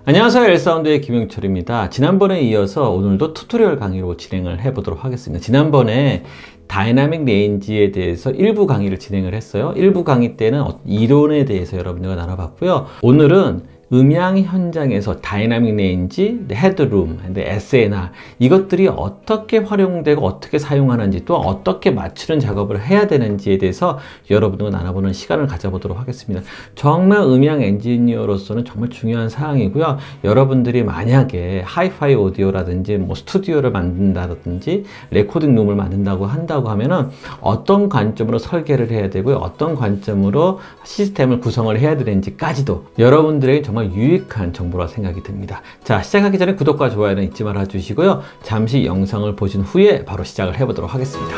안녕하세요. 엘사운드의 김영철입니다. 지난번에 이어서 오늘도 튜토리얼 강의로 진행을 해보도록 하겠습니다. 지난번에 다이나믹 레인지에 대해서 일부 강의를 진행을 했어요. 일부 강의 때는 이론에 대해서 여러분들과 나눠봤고요. 오늘은 음향 현장에서 다이나믹 레인지, 헤드룸, SNR 이것들이 어떻게 활용되고 어떻게 사용하는지 또 어떻게 맞추는 작업을 해야 되는지에 대해서 여러분들과 나눠보는 시간을 가져보도록 하겠습니다. 정말 음향 엔지니어로서는 정말 중요한 사항이고요. 여러분들이 만약에 하이파이 오디오라든지 스튜디오를 만든다든지 레코딩 룸을 만든다고 한다고 하면은 어떤 관점으로 설계를 해야 되고요. 어떤 관점으로 시스템을 구성을 해야 되는지까지도 여러분들에게 정말 유익한 정보라 생각이 듭니다. 자, 시작하기 전에 구독과 좋아요는 잊지 말아 주시고요. 잠시 영상을 보신 후에 바로 시작을 해보도록 하겠습니다.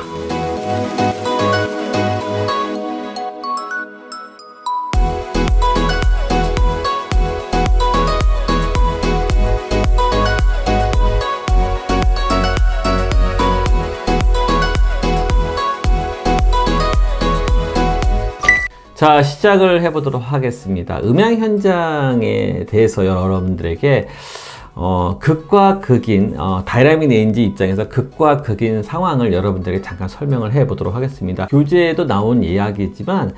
자, 시작을 해보도록 하겠습니다. 음향 현장에 대해서 여러분들에게 극과 극인 다이나믹 레인지 입장에서 극과 극인 상황을 여러분들에게 잠깐 설명을 해보도록 하겠습니다. 교재에도 나온 이야기지만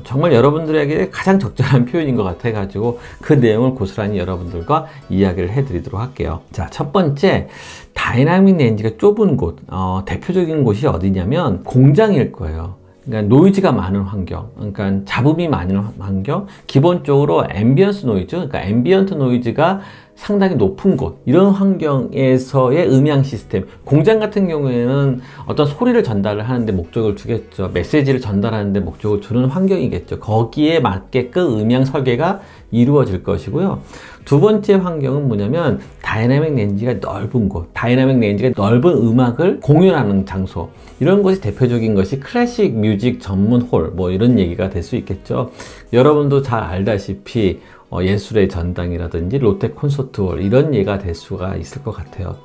정말 여러분들에게 가장 적절한 표현인 것 같아 가지고 그 내용을 고스란히 여러분들과 이야기를 해드리도록 할게요. 자, 첫 번째, 다이나믹 레인지가 좁은 곳, 대표적인 곳이 어디냐면 공장일 거예요. 그러니까 노이즈가 많은 환경, 그러니까 잡음이 많은 환경, 기본적으로 앰비언스 노이즈, 그러니까 앰비언트 노이즈가 상당히 높은 곳, 이런 환경에서의 음향 시스템. 공장 같은 경우에는 어떤 소리를 전달을 하는데 목적을 두겠죠. 메시지를 전달하는데 목적을 두는 환경이겠죠. 거기에 맞게끔 음향 설계가 이루어질 것이고요. 두 번째 환경은 뭐냐면 다이나믹 레인지가 넓은 곳, 다이나믹 레인지가 넓은 음악을 공연하는 장소, 이런 것이 대표적인 것이 클래식 뮤직 전문 홀, 이런 얘기가 될 수 있겠죠. 여러분도 잘 알다시피 예술의 전당이라든지 롯데 콘서트홀, 이런 예가 될 수가 있을 것 같아요.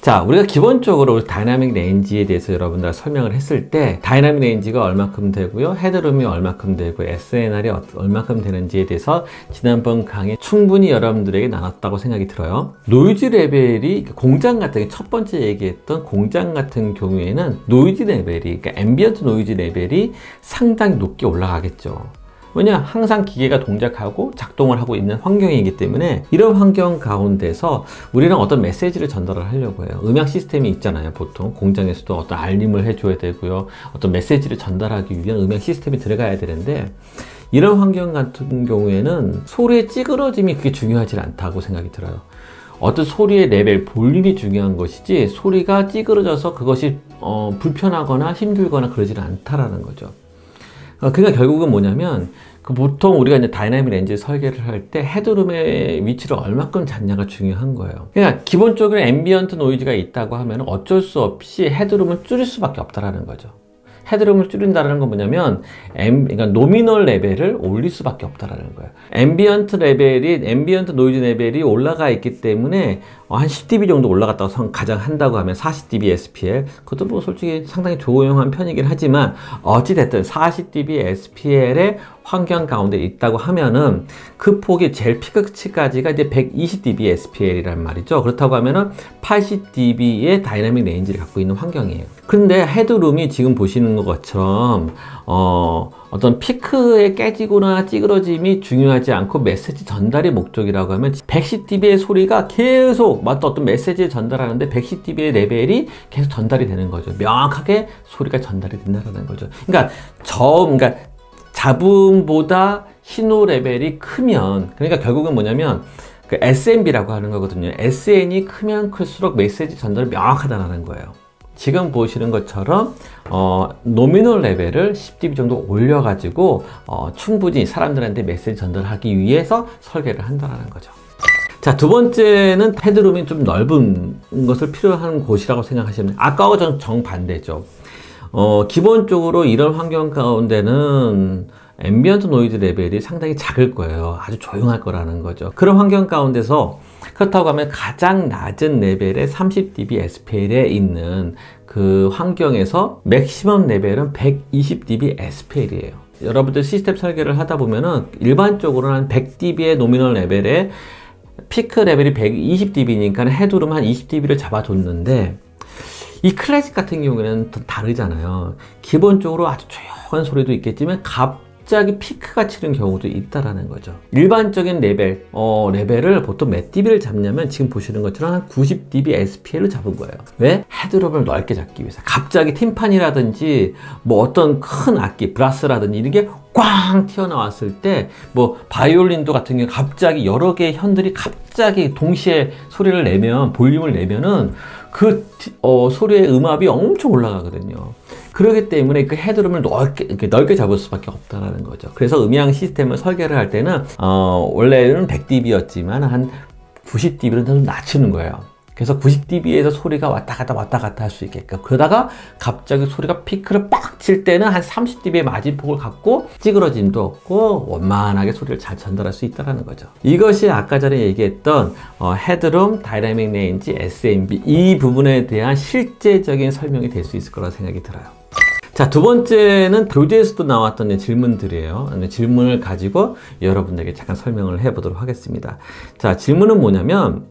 자, 우리가 기본적으로 다이나믹 레인지에 대해서 여러분들 설명을 했을 때 다이나믹 레인지가 얼마큼 되고요, 헤드룸이 얼마큼 되고 SNR이 얼마큼 되는지에 대해서 지난번 강의에 충분히 여러분들에게 나눴다고 생각이 들어요. 노이즈 레벨이 공장 같은, 첫 번째 얘기했던 공장 같은 경우에는 노이즈 레벨이, 그러니까 앰비언트 노이즈 레벨이 상당히 높게 올라가겠죠. 왜냐, 항상 기계가 동작하고 작동을 하고 있는 환경이기 때문에 이런 환경 가운데서 우리는 어떤 메시지를 전달을 하려고 해요. 음향 시스템이 있잖아요. 보통 공장에서도 어떤 알림을 해줘야 되고요, 어떤 메시지를 전달하기 위한 음향 시스템이 들어가야 되는데, 이런 환경 같은 경우에는 소리의 찌그러짐이 그게 중요하지 않다고 생각이 들어요. 어떤 소리의 레벨, 볼륨이 중요한 것이지 소리가 찌그러져서 그것이 불편하거나 힘들거나 그러지는 않다라는 거죠. 그러니까 결국은 뭐냐면, 보통 우리가 이제 다이나믹 레인지 설계를 할 때 헤드룸의 위치를 얼마큼 잡냐가 중요한 거예요. 그러니까 기본적으로 앰비언트 노이즈가 있다고 하면 어쩔 수 없이 헤드룸을 줄일 수밖에 없다라는 거죠. 헤드룸을 줄인다는 건 뭐냐면, 그러니까 노미널 레벨을 올릴 수밖에 없다라는 거예요. 앰비언트 노이즈 레벨이 올라가 있기 때문에 한 10dB 정도 올라갔다고 가장 한다고 하면 40dB SPL, 그것도 솔직히 상당히 조용한 편이긴 하지만 어찌됐든 40dB SPL의 환경 가운데 있다고 하면은 그 폭이 제일 피크치까지가 이제 120dB SPL이란 말이죠. 그렇다고 하면은 80dB의 다이나믹 레인지를 갖고 있는 환경이에요. 그런데 헤드룸이 지금 보시는 것처럼 어떤 피크에 깨지거나 찌그러짐이 중요하지 않고 메시지 전달이 목적이라고 하면 110dB의 소리가 계속 어떤 메시지를 전달하는데 110dB의 레벨이 계속 전달이 되는 거죠. 명확하게 소리가 전달이 된다는 거죠. 그러니까 잡음보다 신호 레벨이 크면, 그러니까 결국은 뭐냐면 그 SNB라고 하는 거거든요. SN이 크면 클수록 메시지 전달이 명확하다는 거예요. 지금 보시는 것처럼 노미널 레벨을 10dB 정도 올려가지고 충분히 사람들한테 메시지 전달하기 위해서 설계를 한다는 거죠. 자, 두 번째는 헤드룸이 좀 넓은 것을 필요한 곳이라고 생각하시면 돼요. 아까와 정반대죠. 기본적으로 이런 환경 가운데는 앰비언트 노이즈 레벨이 상당히 작을 거예요. 아주 조용할 거라는 거죠. 그런 환경 가운데서 그렇다고 하면 가장 낮은 레벨의 30dB SPL에 있는 그 환경에서 맥시멈 레벨은 120dB SPL이에요. 여러분들 시스템 설계를 하다 보면은 일반적으로는 한 100dB의 노미널 레벨에 피크 레벨이 120dB니까 헤드룸 한 20dB를 잡아줬는데, 이 클래식 같은 경우에는 더 다르잖아요. 기본적으로 아주 조용한 소리도 있겠지만 갑자기 피크가 치는 경우도 있다라는 거죠. 일반적인 레벨을 보통 몇 dB를 잡냐면 지금 보시는 것처럼 한 90dB SPL로 잡은 거예요. 왜? 헤드룸을 넓게 잡기 위해서. 갑자기 팀파니라든지 뭐 어떤 큰 악기, 브라스라든지 이런 게 꽝 튀어나왔을 때, 뭐 바이올린도 같은 경우 갑자기 여러 개의 현들이 갑자기 동시에 소리를 내면, 볼륨을 내면은 그 소리의 음압이 엄청 올라가거든요. 그렇기 때문에 그 헤드룸을 넓게 잡을 수밖에 없다라는 거죠. 그래서 음향 시스템을 설계를 할 때는 원래는 100dB였지만 한 90dB를 좀 낮추는 거예요. 그래서 90dB에서 소리가 왔다 갔다 할 수 있게끔. 그러다가 갑자기 소리가 피크를 빡 칠 때는 한 30dB의 마진폭을 갖고 찌그러짐도 없고 원만하게 소리를 잘 전달할 수 있다는 거죠. 이것이 아까 전에 얘기했던 헤드룸, 다이나믹 레인지, SMB 이 부분에 대한 실제적인 설명이 될 수 있을 거라고 생각이 들어요. 자, 두 번째는 교재에서도 나왔던 질문들이에요. 질문을 가지고 여러분들에게 잠깐 설명을 해보도록 하겠습니다. 자, 질문은 뭐냐면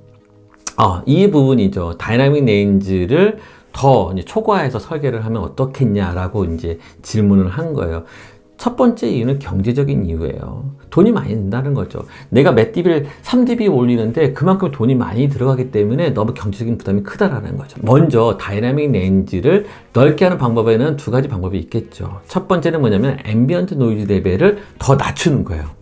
이 부분이죠. 다이나믹 레인지를 더 이제 초과해서 설계를 하면 어떻겠냐라고 이제 질문을 한 거예요. 첫 번째 이유는 경제적인 이유예요. 돈이 많이 든다는 거죠. 내가 몇 dB를 3dB 올리는데 그만큼 돈이 많이 들어가기 때문에 너무 경제적인 부담이 크다라는 거죠. 먼저 다이나믹 레인지를 넓게 하는 방법에는 두 가지 방법이 있겠죠. 첫 번째는 뭐냐면 앰비언트 노이즈 레벨을 더 낮추는 거예요.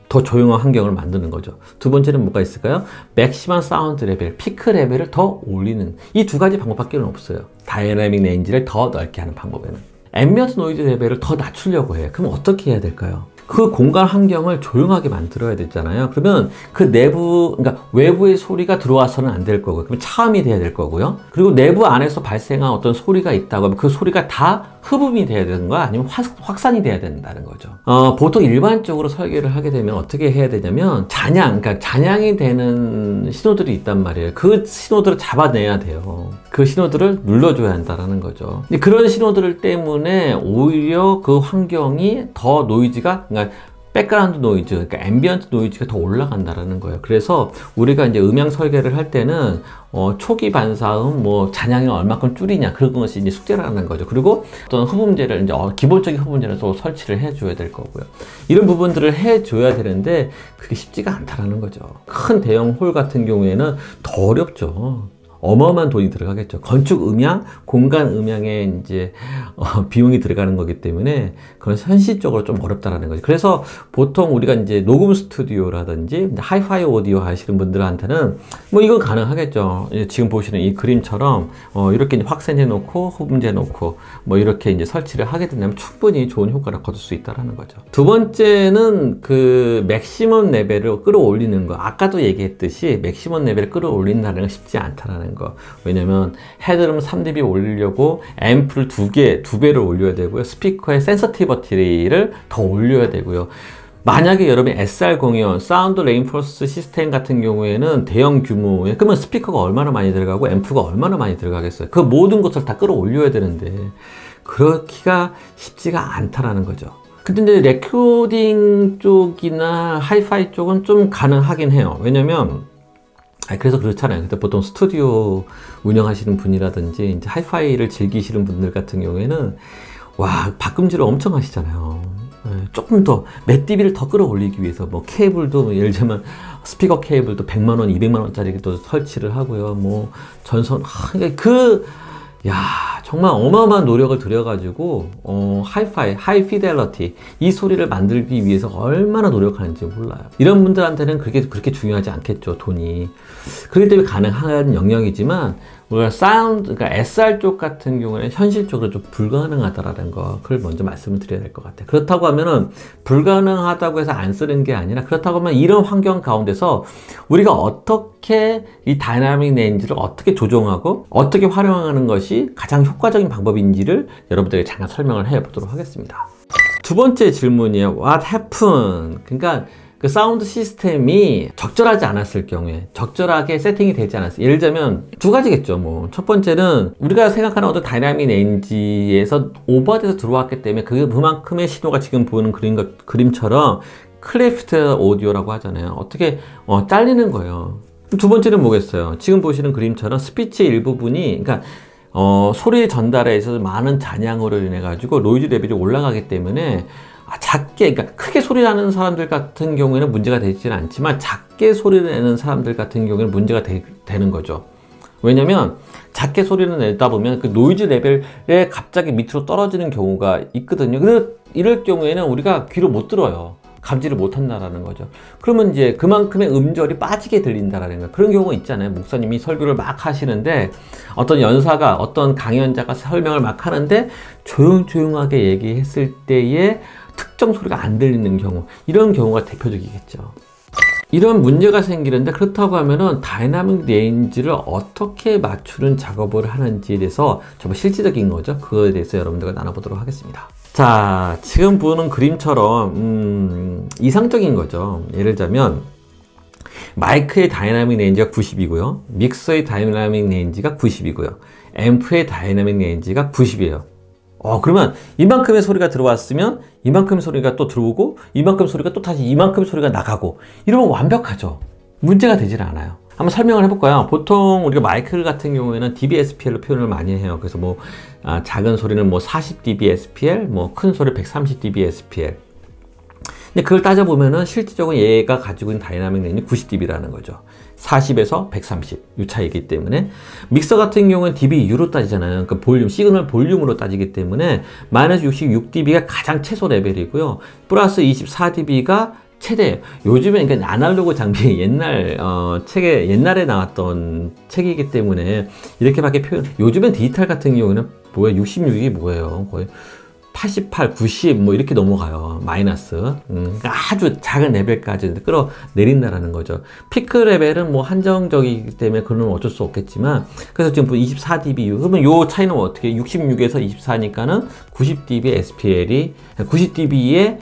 더 조용한 환경을 만드는 거죠. 두 번째는 뭐가 있을까요? 맥시멈 사운드 레벨, 피크 레벨을 더 올리는 이 두 가지 방법밖에 없어요. 다이나믹 레인지를 더 넓게 하는 방법에는. 앰비언트 노이즈 레벨을 더 낮추려고 해요. 그럼 어떻게 해야 될까요? 그 공간 환경을 조용하게 만들어야 되잖아요. 그러면 그 내부, 그러니까 외부의 소리가 들어와서는 안 될 거고요. 그럼 차음이 돼야 될 거고요. 그리고 내부 안에서 발생한 어떤 소리가 있다고 하면 그 소리가 다 흡음이 돼야 되는 거야? 아니면 확산이 돼야 된다는 거죠. 보통 일반적으로 설계를 하게 되면 어떻게 해야 되냐면 그러니까 잔향이 되는 신호들이 있단 말이에요. 그 신호들을 잡아내야 돼요. 그 신호들을 눌러줘야 한다는 거죠. 근데 그런 신호들 때문에 오히려 그 환경이 더 노이즈가, 그러니까 백그라운드 노이즈, 그러니까 앰비언트 노이즈가 더 올라간다라는 거예요. 그래서 우리가 이제 음향 설계를 할 때는 초기 반사음, 뭐 잔향을 얼마큼 줄이냐 그런 것이 이제 숙제라는 거죠. 그리고 어떤 흡음재를 이제 기본적인 흡음재를 또 설치를 해줘야 될 거고요. 이런 부분들을 해줘야 되는데 그게 쉽지가 않다라는 거죠. 큰 대형 홀 같은 경우에는 더 어렵죠. 어마어마한 돈이 들어가겠죠. 건축 음향, 공간 음향에 이제 비용이 들어가는 거기 때문에 그건 현실적으로 좀 어렵다라는 거죠. 그래서 보통 우리가 이제 녹음 스튜디오라든지 하이파이 오디오 하시는 분들한테는 뭐 이건 가능하겠죠. 지금 보시는 이 그림처럼 이렇게 확산해 놓고 흡음재 놓고 뭐 이렇게 이제 설치를 하게 된다면 충분히 좋은 효과를 거둘 수 있다라는 거죠. 두 번째는 그 맥시멈 레벨을 끌어올리는 거. 아까도 얘기했듯이 맥시멈 레벨을 끌어올린다는 건 쉽지 않다라는 거. 왜냐면 헤드룸 3dB 올리려고 앰프를 두 배를 올려야 되고요. 스피커의 센서티버티를 더 올려야 되고요. 만약에 여러분이 SR01 사운드 레인포스 시스템 같은 경우에는 대형 규모에, 그러면 스피커가 얼마나 많이 들어가고 앰프가 얼마나 많이 들어가겠어요. 그 모든 것을 다 끌어올려야 되는데 그렇기가 쉽지가 않다라는 거죠. 근데 이제 레코딩 쪽이나 하이파이 쪽은 좀 가능하긴 해요. 왜냐면 그래서 그렇잖아요. 근데 보통 스튜디오 운영하시는 분이라든지 이제 하이파이를 즐기시는 분들 같은 경우에는 와, 박금질을 엄청 하시잖아요. 조금 더 몇 dB를 더 끌어올리기 위해서 뭐 케이블도 예를 들면 스피커 케이블도 100만 원, 200만 원짜리도 설치를 하고요. 뭐 전선 정말 어마어마한 노력을 들여가지고 하이파이, 하이 피델러티 이 소리를 만들기 위해서 얼마나 노력하는지 몰라요. 이런 분들한테는 그렇게 중요하지 않겠죠, 돈이. 그렇기 때문에 가능한 영역이지만 우리가 사운드, 그러니까 SR 쪽 같은 경우에는 현실적으로 좀 불가능하다라는 거, 그걸 먼저 말씀을 드려야 될 것 같아요. 그렇다고 하면은 불가능하다고 해서 안 쓰는 게 아니라, 그렇다고 하면 이런 환경 가운데서 우리가 어떻게 이 다이나믹 레인지를 어떻게 조정하고 어떻게 활용하는 것이 가장 효과적인 방법인지를 여러분들에게 잠깐 설명을 해 보도록 하겠습니다. 두 번째 질문이에요. What happened? 그러니까 그 사운드 시스템이 적절하지 않았을 경우에, 적절하게 세팅이 되지 않았어요. 예를 들면 두 가지겠죠. 뭐 첫 번째는 우리가 생각하는 어떤 다이나믹 레인지에서 오버돼서 들어왔기 때문에 그만큼의 신호가 지금 보이는 그림처럼 클래프트 오디오라고 하잖아요. 어떻게 잘리는 거예요. 두 번째는 뭐겠어요? 지금 보시는 그림처럼 스피치의 일부분이 그러니까 소리 전달에 있어서 많은 잔향으로 인해 가지고 노이즈 레벨이 올라가기 때문에 작게, 그러니까 크게 소리 나는 사람들 같은 경우에는 문제가 되지는 않지만 작게 소리를 내는 사람들 같은 경우에는 문제가 되는 거죠. 왜냐면 작게 소리를 내다 보면 그 노이즈 레벨에 갑자기 밑으로 떨어지는 경우가 있거든요. 이럴 경우에는 우리가 귀로 못 들어요. 감지를 못 한다라는 거죠. 그러면 이제 그만큼의 음절이 빠지게 들린다라는 거예요. 그런 경우가 있잖아요. 목사님이 설교를 막 하시는데 어떤 연사가, 어떤 강연자가 설명을 막 하는데 조용조용하게 얘기했을 때에 특정 소리가 안 들리는 경우, 이런 경우가 대표적이겠죠. 이런 문제가 생기는데 그렇다고 하면은 다이나믹 레인지를 어떻게 맞추는 작업을 하는지에 대해서 정말 실질적인 거죠. 그거에 대해서 여러분들과 나눠보도록 하겠습니다. 자, 지금 보는 그림처럼 이상적인 거죠. 예를 들자면 마이크의 다이나믹 레인지가 90이고요. 믹서의 다이나믹 레인지가 90이고요. 앰프의 다이나믹 레인지가 90이에요. 그러면 이만큼의 소리가 들어왔으면 이만큼의 소리가 또 들어오고 이만큼 소리가 또 다시 이만큼 소리가 나가고 이러면 완벽하죠. 문제가 되질 않아요. 한번 설명을 해볼까요? 보통 우리가 마이크 같은 경우에는 dBSPL로 표현을 많이 해요. 그래서 뭐 작은 소리는 뭐 40dBSPL, 뭐 큰 소리 130dBSPL. 근데 그걸 따져보면은 실질적으로 얘가 가지고 있는 다이나믹 레인지 90dB라는 거죠. 40에서 130, 이 차이기 때문에. 믹서 같은 경우는 dBU로 따지잖아요. 그러니까 볼륨, 시그널 볼륨으로 따지기 때문에 마이너스 66dB가 가장 최소 레벨이고요. 플러스 24dB가 최대예요. 요즘에 그러니까 아날로그 장비 옛날에 나왔던 책이기 때문에 이렇게밖에 요즘엔 디지털 같은 경우는 뭐예요? 66이 뭐예요? 거의 88, 90 뭐 이렇게 넘어가요. 마이너스. 그러니까 아주 작은 레벨까지 끌어내린다라는 거죠. 피크 레벨은 뭐 한정적이기 때문에 그건 어쩔 수 없겠지만, 그래서 지금 24dB, 그러면 요 차이는 어떻게 66에서 24니까는 90dB SPL이 90dB의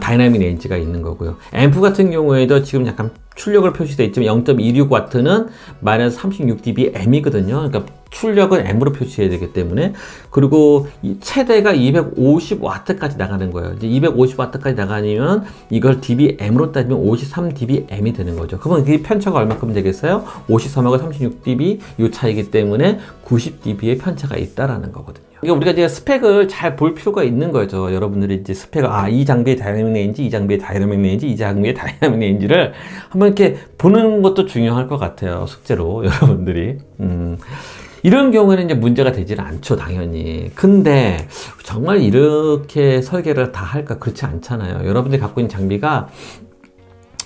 다이나믹 레인지가 있는 거고요. 앰프 같은 경우에도 지금 약간 출력을 표시되어 있지만 0.26W는 마이너스 36dB M이거든요. 그러니까 출력은 M으로 표시해야 되기 때문에. 그리고 최대가 250W까지 나가는 거예요. 이제 250W까지 나가면 이걸 dBm으로 따지면 53dBm이 되는 거죠. 그러면 그 편차가 얼마큼 되겠어요? 53하고 36dB 이 차이기 때문에 90dB의 편차가 있다라는 거거든요. 그러니까 우리가 이제 스펙을 잘 볼 필요가 있는 거죠. 여러분들이 이제 스펙을, 이 장비의 다이나믹 레인지, 이 장비의 다이나믹 레인지, 이 장비의 다이나믹 레인지를 한번 이렇게 보는 것도 중요할 것 같아요. 숙제로 여러분들이. 이런 경우에는 이제 문제가 되지는 않죠, 당연히. 근데 정말 이렇게 설계를 다 할까? 그렇지 않잖아요. 여러분들이 갖고 있는 장비가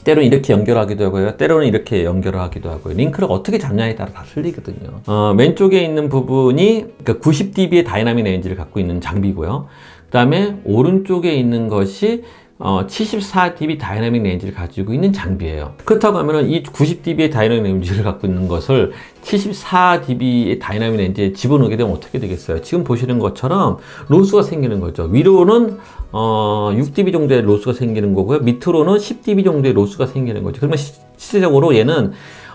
때로는 이렇게 연결하기도 하고요. 때로는 이렇게 연결을 하기도 하고요. 링크를 어떻게 잡냐에 따라 다 틀리거든요. 왼쪽에 있는 부분이 그러니까 90dB의 다이나믹 레인지를 갖고 있는 장비고요. 그 다음에 오른쪽에 있는 것이 74dB 다이나믹 레인지를 가지고 있는 장비예요. 그렇다고 하면 이 90dB의 다이나믹 레인지를 갖고 있는 것을 74dB의 다이나믹 레인지에 집어넣게 되면 어떻게 되겠어요? 지금 보시는 것처럼 로스가 생기는 거죠. 위로는 6dB 정도의 로스가 생기는 거고요. 밑으로는 10dB 정도의 로스가 생기는 거죠. 그러면 실질적으로 얘는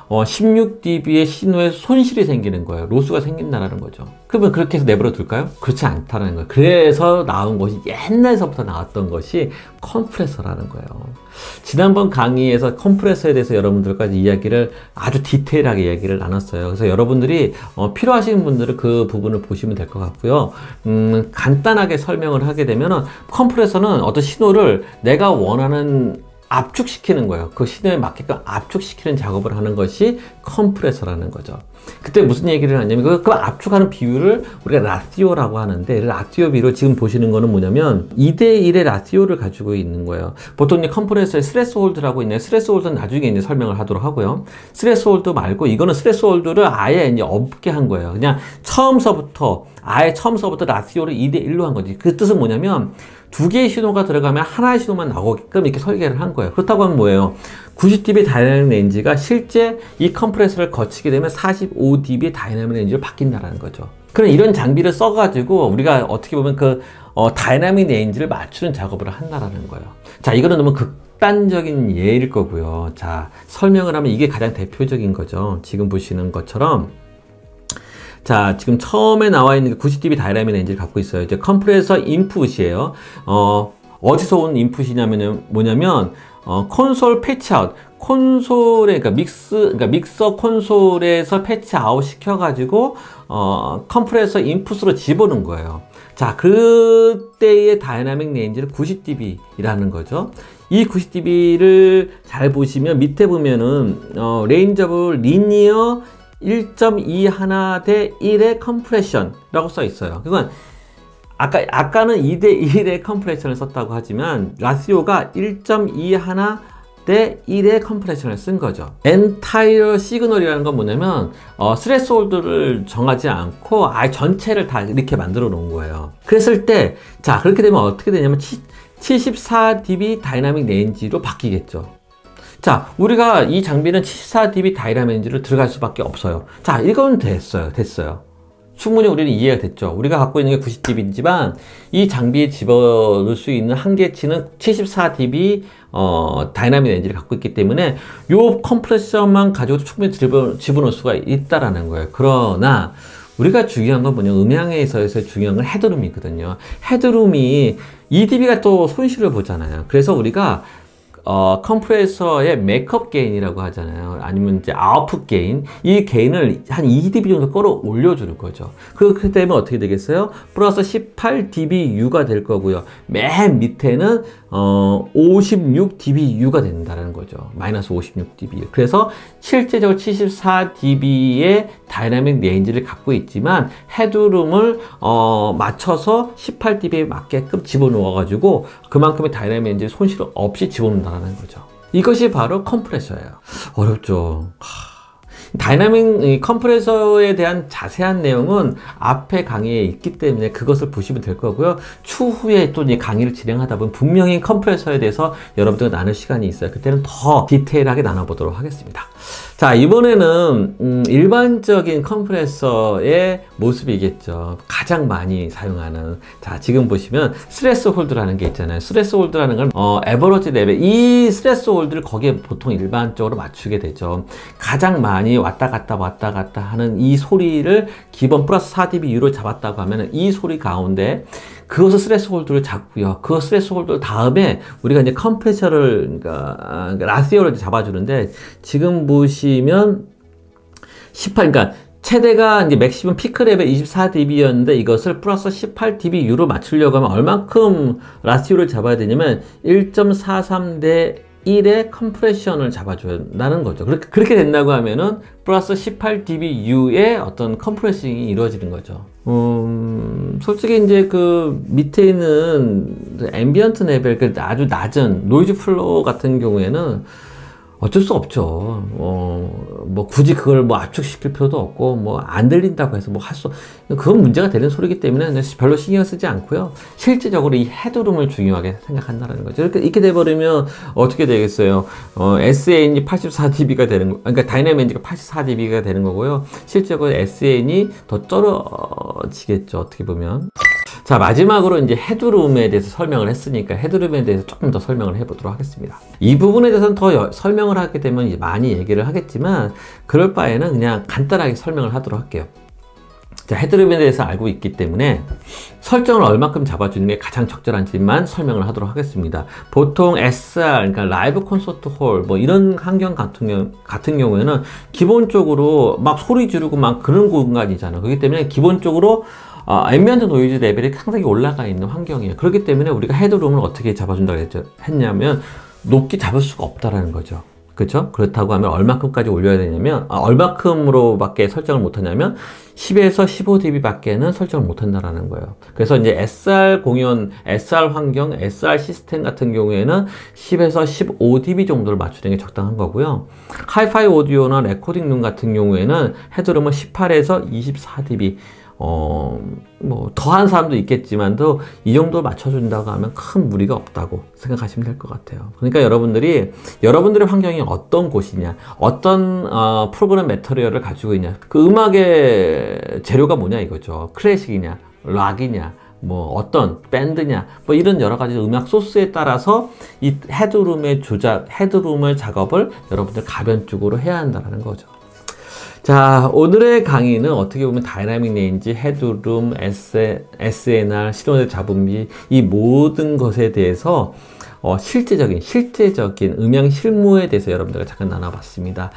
16dB의 신호에 손실이 생기는 거예요. 로스가 생긴다는 거죠. 그러면 그렇게 해서 내버려 둘까요? 그렇지 않다는 거예요. 그래서 나온 것이 옛날서부터 나왔던 것이 컴프레서라는 거예요. 지난번 강의에서 컴프레서에 대해서 여러분들까지 이야기를 아주 디테일하게 이야기를 나눴어요. 그래서 여러분들이 필요하신 분들은 그 부분을 보시면 될 것 같고요. 간단하게 설명을 하게 되면 컴프레서는 어떤 신호를 내가 원하는 압축시키는 거예요. 그 신호에 맞게끔 압축시키는 작업을 하는 것이 컴프레서라는 거죠. 그때 무슨 얘기를 하냐면 그 압축하는 비율을 우리가 라티오라고 하는데, 라티오 비율을 지금 보시는 거는 뭐냐면 2대1의 라티오를 가지고 있는 거예요. 보통 컴프레서에 스레스홀드라고 있네요. 스레스홀드는 나중에 이제 설명을 하도록 하고요. 스레스홀드 말고 이거는 스레스홀드를 아예 이제 없게 한 거예요. 그냥 처음서부터 라티오를 2대1로 한 거지. 그 뜻은 뭐냐면 두 개의 신호가 들어가면 하나의 신호만 나오게끔 이렇게 설계를 한 거예요. 그렇다고 하면 뭐예요? 90dB 다이나믹 레인지가 실제 이 컴프레서를 거치게 되면 45dB 다이나믹 레인지로 바뀐다는 거죠. 그럼 이런 장비를 써가지고 우리가 어떻게 보면 다이나믹 레인지를 맞추는 작업을 한다라는 거예요. 자, 이거는 너무 극단적인 예일 거고요. 자, 설명을 하면 이게 가장 대표적인 거죠. 지금 보시는 것처럼. 자, 지금 처음에 나와 있는 게 90dB 다이나믹 레인지를 갖고 있어요. 이제 컴프레서 인풋이에요. 어디서 온 인풋이냐면 뭐냐면 콘솔 패치아웃, 콘솔에, 그러니까 믹서 콘솔에서 패치아웃 시켜가지고, 컴프레서 인풋으로 집어넣은 거예요. 자, 그때의 다이나믹 레인지를 90dB라는 거죠. 이 90dB를 잘 보시면 밑에 보면은, 레인지 오브 리니어 1.21 대 1의 컴프레션이라고 써 있어요. 그건 아까는 2대 1의 컴프레션을 썼다고 하지만 라시오가 1.21 대 1의 컴프레션을 쓴 거죠. 엔타이어 시그널이라는 건 뭐냐면 스레스홀드를 정하지 않고 아예 전체를 다 이렇게 만들어 놓은 거예요. 그랬을 때 자, 그렇게 되면 어떻게 되냐면 74dB 다이나믹 레인지로 바뀌겠죠. 자, 우리가 이 장비는 74dB 다이나믹 레인지로 들어갈 수밖에 없어요. 자, 이건 됐어요. 충분히 우리는 이해가 됐죠. 우리가 갖고 있는 게 90dB지만 이 장비에 집어넣을 수 있는 한계치는 74dB 다이나믹 레인지를 갖고 있기 때문에 요 컴프레셔만 가지고도 충분히 집어넣을 수가 있다라는 거예요. 그러나 우리가 중요한 건 뭐냐, 음향에서의 중요한 건 헤드룸이거든요. 헤드룸이 2dB가 또 손실을 보잖아요. 그래서 우리가 컴프레서의 메이크업 게인이라고 하잖아요. 아니면 이제 아웃풋 게인, 이 게인을 한 2dB 정도 끌어올려 주는 거죠. 그렇게 되면 어떻게 되겠어요? 플러스 18dBU가 될 거고요. 맨 밑에는 56dBU가 된다는 거죠. 마이너스 56dB. 그래서 실제적으로 74dB의 다이나믹 레인지를 갖고 있지만 헤드룸을 맞춰서 18dB에 맞게끔 집어넣어 가지고 그만큼의 다이나믹 레인지 손실 없이 집어넣는다는 거죠. 이것이 바로 컴프레서예요. 어렵죠. 다이나믹 컴프레서에 대한 자세한 내용은 앞에 강의에 있기 때문에 그것을 보시면 될 거고요. 추후에 또 강의를 진행하다 보면 분명히 컴프레서에 대해서 여러분들과 나눌 시간이 있어요. 그때는 더 디테일하게 나눠보도록 하겠습니다. 자, 이번에는 일반적인 컴프레서의 모습이겠죠. 가장 많이 사용하는, 자, 지금 보시면 스레스 홀드라는 게 있잖아요. 스레스 홀드라는 건 에버러지 레벨, 이 스레스 홀드를 거기에 보통 일반적으로 맞추게 되죠. 가장 많이 왔다 갔다 하는 이 소리를 기본 플러스 4dBU로 잡았다고 하면 이 소리 가운데 그것을 스레스 홀드를 잡고요. 그 스레스 홀드 다음에 우리가 이제 컴프레셔를, 그러니까 라시오를 잡아주는데, 지금 보시면 18, 그러니까 최대가 이제 맥시멈 피크 레벨 24dB였는데 이것을 플러스 18dBU로 맞추려고 하면 얼만큼 라시오를 잡아야 되냐면 1.43 대 1의 컴프레션을 잡아준다는 거죠. 그렇게 된다고 하면은 플러스 18dBU의 어떤 컴프레싱이 이루어지는 거죠. 솔직히 이제 그 밑에 있는 앰비언트 레벨, 그 아주 낮은 노이즈 플로우 같은 경우에는 어쩔 수 없죠. 뭐 굳이 그걸 뭐 압축시킬 필요도 없고, 뭐 안 들린다고 해서 뭐 그건 문제가 되는 소리이기 때문에 별로 신경 쓰지 않고요. 실제적으로 이 헤드룸을 중요하게 생각한다는 거죠. 이렇게 돼버리면 어떻게 되겠어요? SAN이 84dB가 되는 거, 그러니까 다이나믹 레인지가 84dB가 되는 거고요. 실제적으로 SAN이 더 떨어지겠죠. 어떻게 보면. 자, 마지막으로 이제 헤드룸에 대해서 설명을 했으니까 헤드룸에 대해서 조금 더 설명을 해보도록 하겠습니다. 이 부분에 대해서는 더 설명을 하게 되면 이제 많이 얘기를 하겠지만, 그럴 바에는 그냥 간단하게 설명을 하도록 할게요. 자, 헤드룸에 대해서 알고 있기 때문에 설정을 얼마큼 잡아주는 게 가장 적절한지만 설명을 하도록 하겠습니다. 보통 SR, 그러니까 라이브 콘서트 홀, 뭐 이런 환경 같은 경우에는 기본적으로 막 소리 지르고 막 그런 공간이잖아요. 그렇기 때문에 기본적으로 앰비언트 노이즈 레벨이 상당히 올라가 있는 환경이에요. 그렇기 때문에 우리가 헤드룸을 어떻게 잡아준다고 했냐면 높게 잡을 수가 없다라는 거죠. 그렇죠? 그렇다고 하면 얼마큼까지 올려야 되냐면, 얼마큼으로밖에 설정을 못하냐면 10에서 15dB 밖에는 설정을 못한다라는 거예요. 그래서 이제 SR 공연, SR 환경, SR 시스템 같은 경우에는 10에서 15dB 정도를 맞추는 게 적당한 거고요. 하이파이 오디오나 레코딩 룸 같은 경우에는 헤드룸은 18에서 24dB, 뭐 더한 사람도 있겠지만도 이 정도 맞춰준다고 하면 큰 무리가 없다고 생각하시면 될 것 같아요. 그러니까 여러분들의 환경이 어떤 곳이냐, 어떤 프로그램 매터리얼을 가지고 있냐, 그 음악의 재료가 뭐냐 이거죠. 클래식이냐, 락이냐, 뭐 어떤 밴드냐, 뭐 이런 여러 가지 음악 소스에 따라서 이 헤드룸의 헤드룸의 작업을 여러분들 가변적으로 해야 한다는 거죠. 자, 오늘의 강의는 어떻게 보면 다이나믹 레인지, 헤드룸, SNR, 실온의 잡음비, 이 모든 것에 대해서 실제적인 음향 실무에 대해서 여러분들과 잠깐 나눠봤습니다.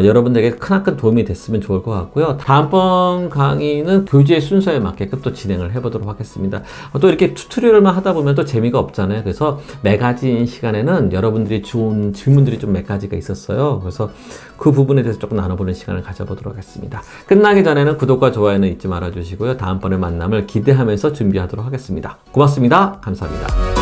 여러분들에게 크나큰 도움이 됐으면 좋을 것 같고요. 다음번 강의는 교재 순서에 맞게끔 또 진행을 해보도록 하겠습니다. 또 이렇게 튜토리얼만 하다 보면 또 재미가 없잖아요. 그래서 매가지인 시간에는 여러분들이 준 질문들이 좀 몇 가지가 있었어요. 그래서 그 부분에 대해서 조금 나눠보는 시간을 가져보도록 하겠습니다. 끝나기 전에는 구독과 좋아요는 잊지 말아주시고요. 다음번에 만남을 기대하면서 준비하도록 하겠습니다. 고맙습니다. 감사합니다.